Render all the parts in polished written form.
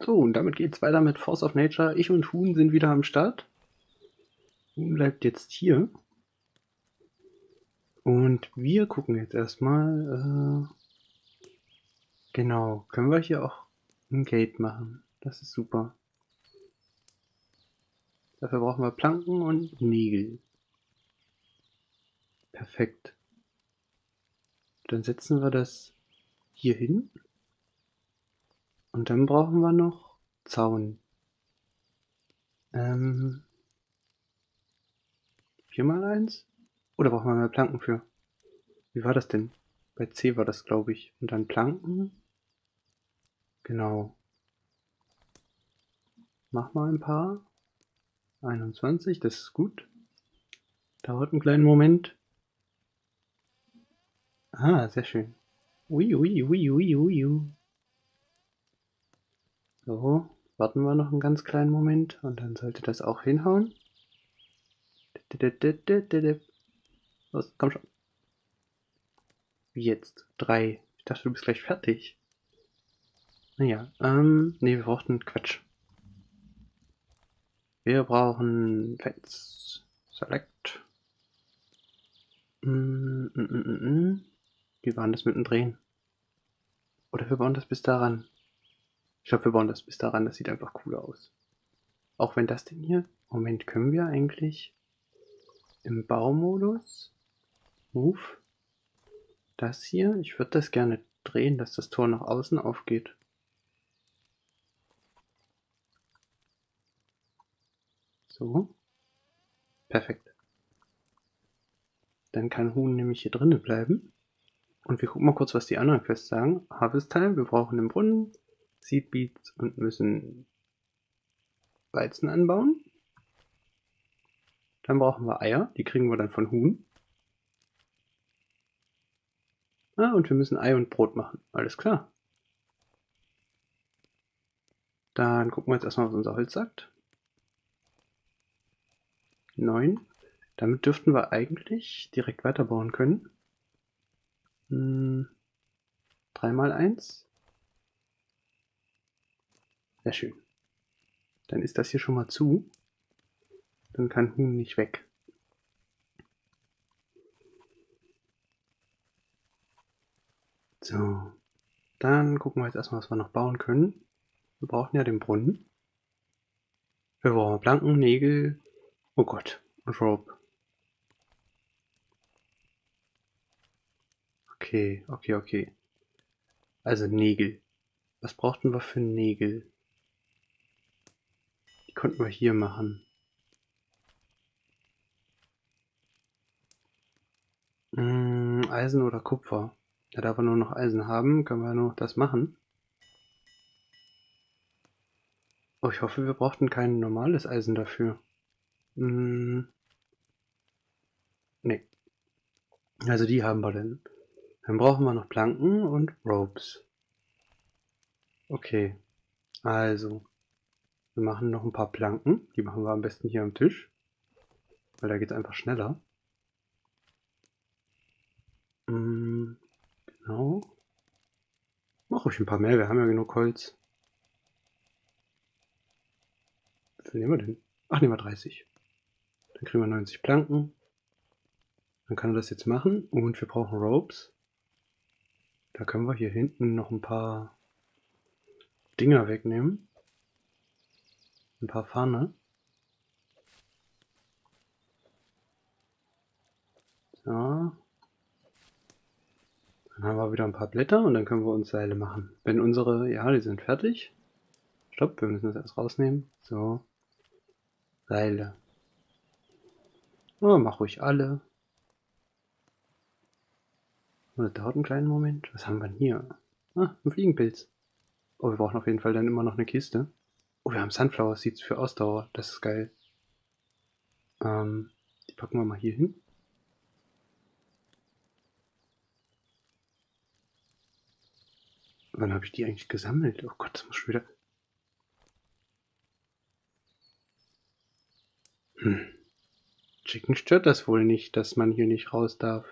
So, und damit geht's weiter mit Force of Nature. Ich und Huhn sind wieder am Start. Huhn bleibt jetzt hier. Und wir gucken jetzt erstmal. Genau, können wir hier auch ein Gate machen. Das ist super. Dafür brauchen wir Planken und Nägel. Perfekt. Dann setzen wir das hier hin. Und dann brauchen wir noch Zaun. 4x1? Oder brauchen wir mehr Planken für? Wie war das denn? Bei C war das, glaube ich. Und dann Planken. Genau. Mach mal ein paar. 21, das ist gut. Dauert einen kleinen Moment. Ah, sehr schön. Ui, ui, ui, ui, ui, ui. So, warten wir noch einen ganz kleinen Moment und dann sollte das auch hinhauen. Los, komm schon. Wie jetzt? 3. Ich dachte, du bist gleich fertig. Naja, nee, wir brauchten Quatsch. Wir brauchen Fence. Select. Wie waren das mit dem Drehen? Oder wir bauen das bis daran. Ich glaube, wir bauen das bis daran. Das sieht einfach cool aus. Auch wenn das Ding hier... Moment, können wir eigentlich im Baumodus... Move. Das hier. Ich würde das gerne drehen, dass das Tor nach außen aufgeht. So. Perfekt. Dann kann Huhn nämlich hier drinnen bleiben. Und wir gucken mal kurz, was die anderen Quests sagen. Harvest Time. Wir brauchen den Brunnen. Seed Beets und müssen Weizen anbauen. Dann brauchen wir Eier. Die kriegen wir dann von Huhn. Ah, und wir müssen Ei und Brot machen. Alles klar. Dann gucken wir jetzt erstmal, was unser Holz sagt. 9. Damit dürften wir eigentlich direkt weiterbauen können. 3x1. Sehr schön. Dann ist das hier schon mal zu. Dann kann Huhn nicht weg. So. Dann gucken wir jetzt erstmal, was wir noch bauen können. Wir brauchen ja den Brunnen. Wir brauchen Planken, Nägel. Oh Gott. Und Rope. Okay, okay, okay. Also Nägel. Was brauchten wir für Nägel? Die konnten wir hier machen. Eisen oder Kupfer. Ja, da wir nur noch Eisen haben, können wir nur noch das machen. Oh, ich hoffe, wir brauchten kein normales Eisen dafür. Nee. Also die haben wir denn. Dann brauchen wir noch Planken und Ropes. Okay. Also. Wir machen noch ein paar Planken. Die machen wir am besten hier am Tisch. Weil da geht es einfach schneller. Genau. Mach ruhig ein paar mehr, wir haben ja genug Holz. Wie viel nehmen wir denn? Ach, nehmen wir 30. Dann kriegen wir 90 Planken. Dann kann er das jetzt machen. Und wir brauchen Ropes. Da können wir hier hinten noch ein paar Dinger wegnehmen. Ein paar Pfanne. So. Dann haben wir wieder ein paar Blätter und dann können wir uns Seile machen. Wenn unsere, ja, die sind fertig. Stopp, wir müssen das erst rausnehmen. So. Seile. Oh, mach ruhig alle. Oh, das dauert einen kleinen Moment. Was haben wir denn hier? Ah, ein Fliegenpilz. Oh, wir brauchen auf jeden Fall dann immer noch eine Kiste. Oh, wir haben Sunflower Seeds für Ausdauer. Das ist geil. Die packen wir mal hier hin. Wann habe ich die eigentlich gesammelt? Oh Gott, das muss schon wieder... Chicken stört das wohl nicht, dass man hier nicht raus darf.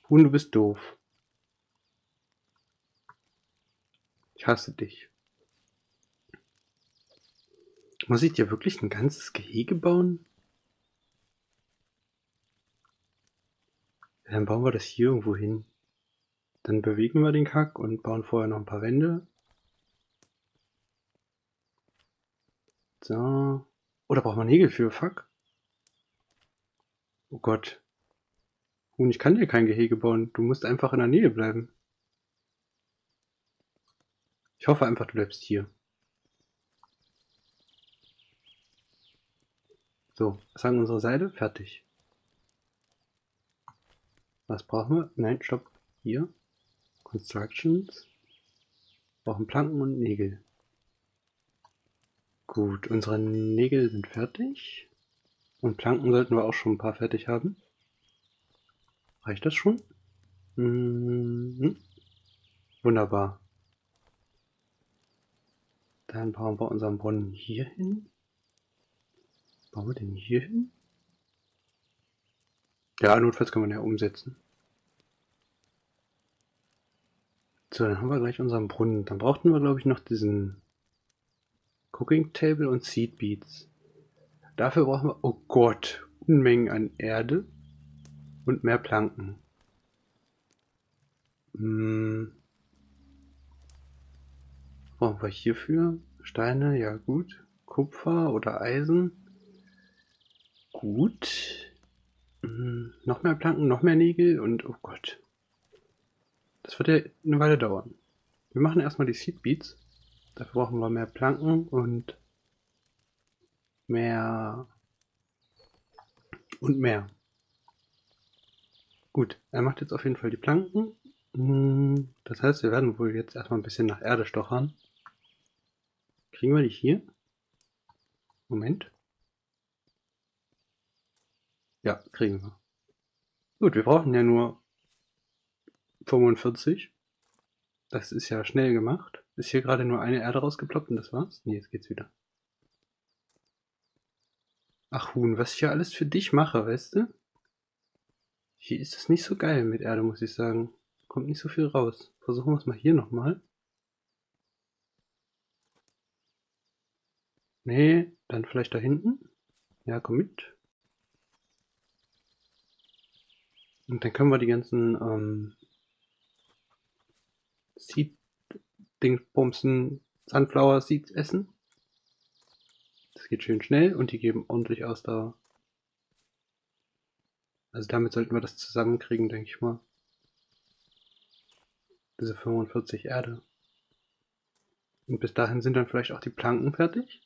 Huhn, du bist doof. Ich hasse dich. Muss ich dir wirklich ein ganzes Gehege bauen? Ja, dann bauen wir das hier irgendwo hin. Dann bewegen wir den Kack und bauen vorher noch ein paar Wände. So. Oder braucht man Nägel für? Fuck. Oh Gott. Huhn, ich kann dir kein Gehege bauen. Du musst einfach in der Nähe bleiben. Ich hoffe einfach, du bleibst hier. So, was sagen unsere Seile? Fertig. Was brauchen wir? Nein, stopp. Hier. Constructions. Brauchen Planken und Nägel. Gut, unsere Nägel sind fertig. Und Planken sollten wir auch schon ein paar fertig haben. Reicht das schon? Wunderbar. Dann bauen wir unseren Brunnen hier hin. Bauen wir den hier hin? Ja, notfalls können wir den ja umsetzen. So, dann haben wir gleich unseren Brunnen. Dann brauchten wir, glaube ich, noch diesen Cooking Table und Seed Beads. Dafür brauchen wir, oh Gott, Unmengen an Erde und mehr Planken. Brauchen wir hierfür? Steine, ja gut. Kupfer oder Eisen. Gut. Noch mehr Planken, noch mehr Nägel und oh Gott. Das wird ja eine Weile dauern. Wir machen erstmal die Seed Beads. Dafür brauchen wir mehr Planken und mehr und mehr. Gut, er macht jetzt auf jeden Fall die Planken. Das heißt, wir werden wohl jetzt erstmal ein bisschen nach Erde stochern. Kriegen wir die hier? Moment. Ja, kriegen wir. Gut, wir brauchen ja nur 45. Das ist ja schnell gemacht. Ist hier gerade nur eine Erde rausgeploppt und das war's? Nee, jetzt geht's wieder. Ach Huhn, was ich hier alles für dich mache, weißt du? Hier ist es nicht so geil mit Erde, muss ich sagen. Kommt nicht so viel raus. Versuchen wir es mal hier nochmal. Nee, dann vielleicht da hinten. Ja, komm mit. Und dann können wir die ganzen Seed-Dingsbumsen, Sunflower Seeds essen. Das geht schön schnell und die geben ordentlich Ausdauer. Also damit sollten wir das zusammenkriegen, denke ich mal. Diese 45 Erde. Und bis dahin sind dann vielleicht auch die Planken fertig.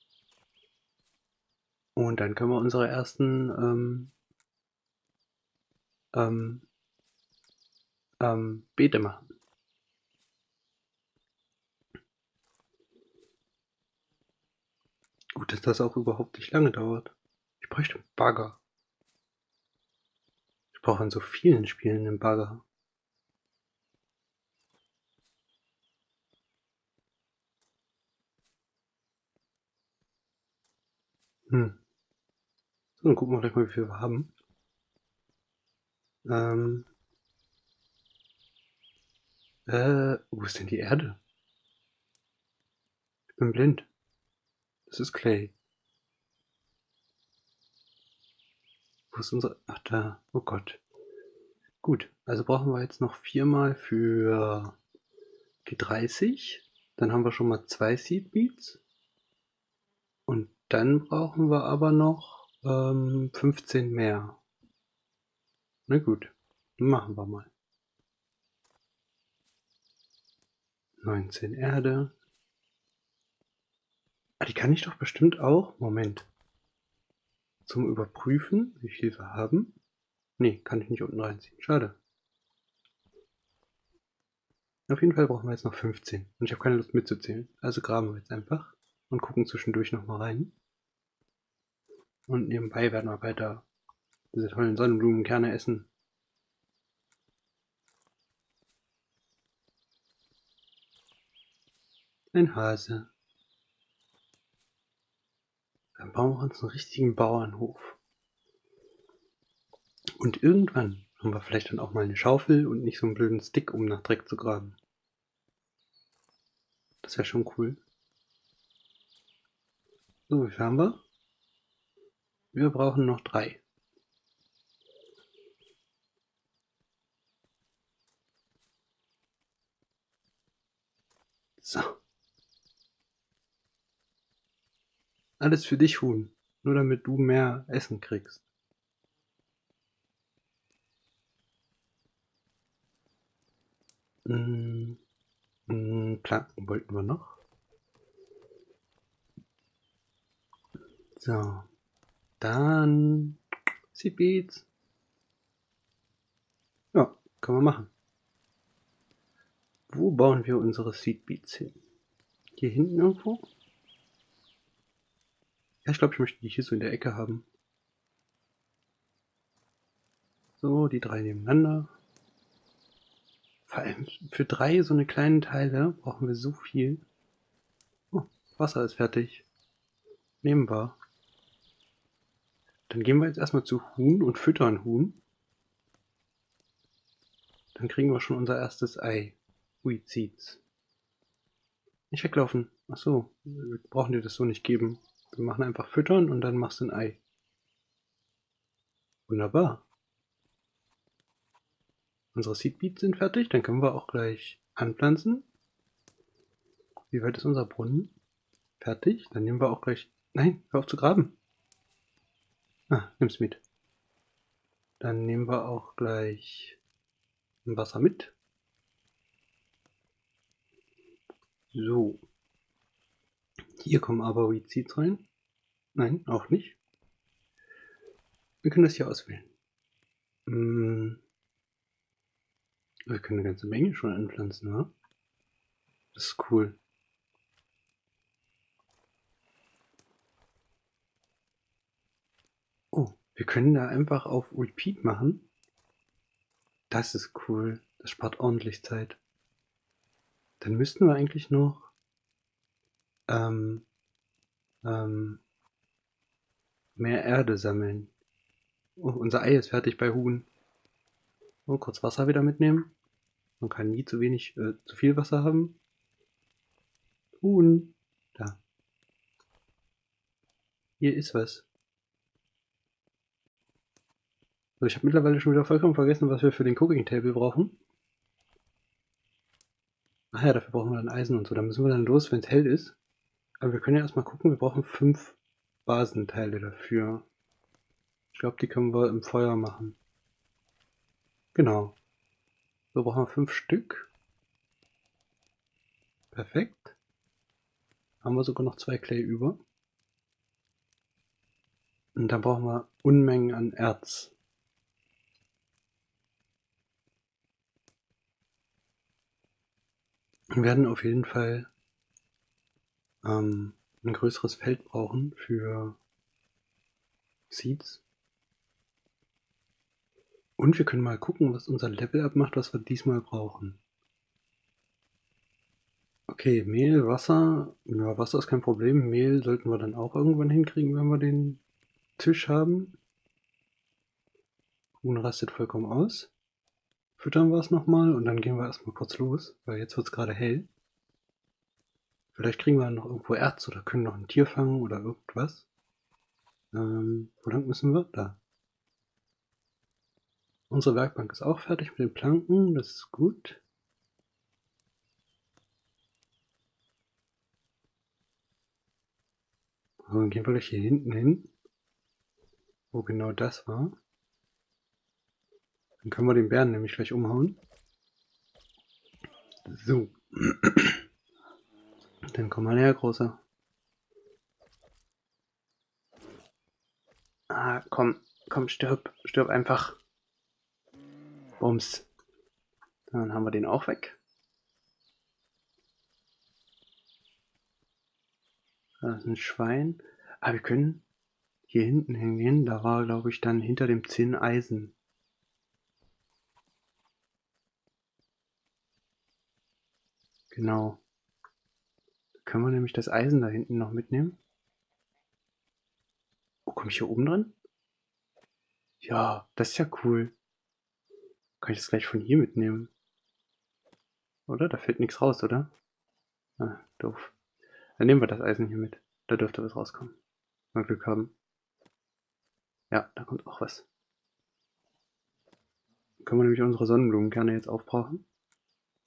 Und dann können wir unsere ersten Beete machen. Gut, dass das auch überhaupt nicht lange dauert. Ich bräuchte einen Bagger. Ich brauche in so vielen Spielen einen Bagger. So, dann gucken wir gleich mal, wie viel wir haben. Wo ist denn die Erde? Ich bin blind. Das ist Clay. Wo ist unsere... Ach, da. Oh Gott. Gut, also brauchen wir jetzt noch 4 mal für die 30. Dann haben wir schon mal 2 Seed Beads. Und dann brauchen wir aber noch 15 mehr. Na gut, machen wir mal. 19 Erde. Ah, die kann ich doch bestimmt auch. Moment. Zum Überprüfen, wie viel wir haben. Nee, kann ich nicht unten reinziehen. Schade. Auf jeden Fall brauchen wir jetzt noch 15. Und ich habe keine Lust mitzuzählen. Also graben wir jetzt einfach und gucken zwischendurch nochmal rein. Und nebenbei werden wir weiter diese tollen Sonnenblumenkerne essen. Ein Hase. Dann bauen wir uns einen richtigen Bauernhof. Und irgendwann haben wir vielleicht dann auch mal eine Schaufel und nicht so einen blöden Stick, um nach Dreck zu graben. Das wäre schon cool. So, wie viel haben wir? Wir brauchen noch 3. So. Alles für dich, Huhn. Nur damit du mehr Essen kriegst. Planken wollten wir noch. So. Dann Seed Beats. Ja, können wir machen. Wo bauen wir unsere Seed Beats hin? Hier hinten irgendwo? Ja, ich glaube, ich möchte die hier so in der Ecke haben. So, die 3 nebeneinander. Vor allem für 3 so eine kleinen Teile brauchen wir so viel. Oh, Wasser ist fertig. Nehmen wir. Dann gehen wir jetzt erstmal zu Huhn und füttern Huhn. Dann kriegen wir schon unser erstes Ei. Ui, zieht's. Nicht weglaufen. Achso, wir brauchen dir das so nicht geben. Wir machen einfach füttern und dann machst du ein Ei. Wunderbar. Unsere Seedbeets sind fertig, dann können wir auch gleich anpflanzen. Wie weit ist unser Brunnen? Fertig. Dann nehmen wir auch gleich... Nein, hör auf zu graben. Ah, nimm's mit. Dann nehmen wir auch gleich Wasser mit. So. Hier kommen aber Weed Seeds rein. Nein, auch nicht. Wir können das hier auswählen. Wir können eine ganze Menge schon anpflanzen, ne? Das ist cool. Oh, wir können da einfach auf Repeat machen. Das ist cool. Das spart ordentlich Zeit. Dann müssten wir eigentlich noch ähm, ähm, mehr Erde sammeln. Oh, unser Ei ist fertig bei Huhn. Oh, kurz Wasser wieder mitnehmen. Man kann nie zu viel Wasser haben. Huhn. Da. Hier ist was. So, ich habe mittlerweile schon wieder vollkommen vergessen, was wir für den Cooking Table brauchen. Ach ja, dafür brauchen wir dann Eisen und so. Da müssen wir dann los, wenn es hell ist. Aber wir können ja erstmal gucken, wir brauchen 5 Basenteile dafür. Ich glaube, die können wir im Feuer machen. Genau. So brauchen wir 5 Stück. Perfekt. Haben wir sogar noch 2 Clay über. Und dann brauchen wir Unmengen an Erz. Wir werden auf jeden Fall ein größeres Feld brauchen für Seeds. Und wir können mal gucken, was unser Level-Up macht, was wir diesmal brauchen. Okay, Mehl, Wasser. Ja, Wasser ist kein Problem. Mehl sollten wir dann auch irgendwann hinkriegen, wenn wir den Tisch haben. Huhn rastet vollkommen aus. Füttern wir es nochmal und dann gehen wir erstmal kurz los, weil jetzt wird es gerade hell. Vielleicht kriegen wir noch irgendwo Erz oder können noch ein Tier fangen oder irgendwas. Wo lang müssen wir? Da. Unsere Werkbank ist auch fertig mit den Planken, das ist gut. So, dann gehen wir gleich hier hinten hin, wo genau das war. Dann können wir den Bären nämlich gleich umhauen. So. Dann komm mal her, Großer. Ah, komm, stirb einfach. Bums. Dann haben wir den auch weg. Da ist ein Schwein. Ah, wir können hier hinten hingehen. Da war, glaube ich, dann hinter dem Zinn Eisen. Genau. Da können wir nämlich das Eisen da hinten noch mitnehmen. Oh, komme ich hier oben dran? Ja, das ist ja cool. Kann ich das gleich von hier mitnehmen? Oder? Da fällt nichts raus, oder? Ah, doof. Dann nehmen wir das Eisen hier mit. Da dürfte was rauskommen. Mal Glück haben. Ja, da kommt auch was. Dann können wir nämlich unsere Sonnenblumenkerne jetzt aufbrauchen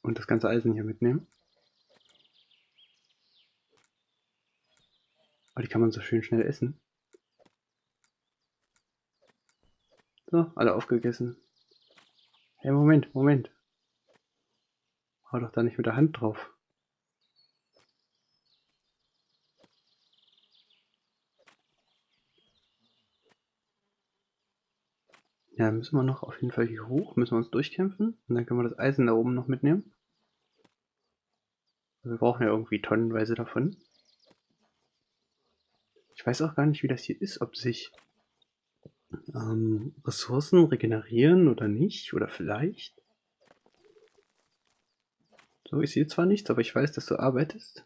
und das ganze Eisen hier mitnehmen. Aber die kann man so schön schnell essen. So, alle aufgegessen. Hey, Moment, Moment. Hau doch da nicht mit der Hand drauf. Ja, müssen wir noch auf jeden Fall hier hoch, müssen wir uns durchkämpfen. Und dann können wir das Eisen da oben noch mitnehmen. Wir brauchen ja irgendwie tonnenweise davon. Ich weiß auch gar nicht, wie das hier ist, ob sich Ressourcen regenerieren oder nicht. Oder vielleicht. So, ich sehe zwar nichts, aber ich weiß, dass du arbeitest.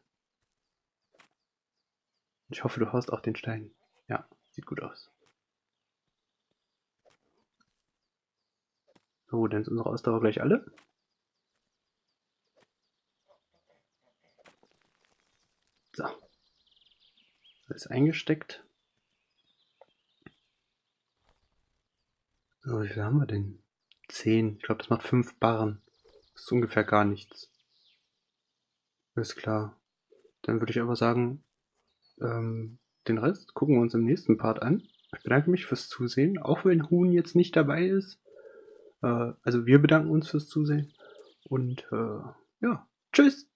Ich hoffe, du haust auch den Stein. Ja, sieht gut aus. So, dann ist unsere Ausdauer gleich alle. So. Alles eingesteckt. So, wie viel haben wir denn? 10. Ich glaube, das macht 5 Barren. Das ist ungefähr gar nichts. Alles klar. Dann würde ich aber sagen, den Rest gucken wir uns im nächsten Part an. Ich bedanke mich fürs Zusehen, auch wenn Huhn jetzt nicht dabei ist. Also wir bedanken uns fürs Zusehen. Und ja, tschüss!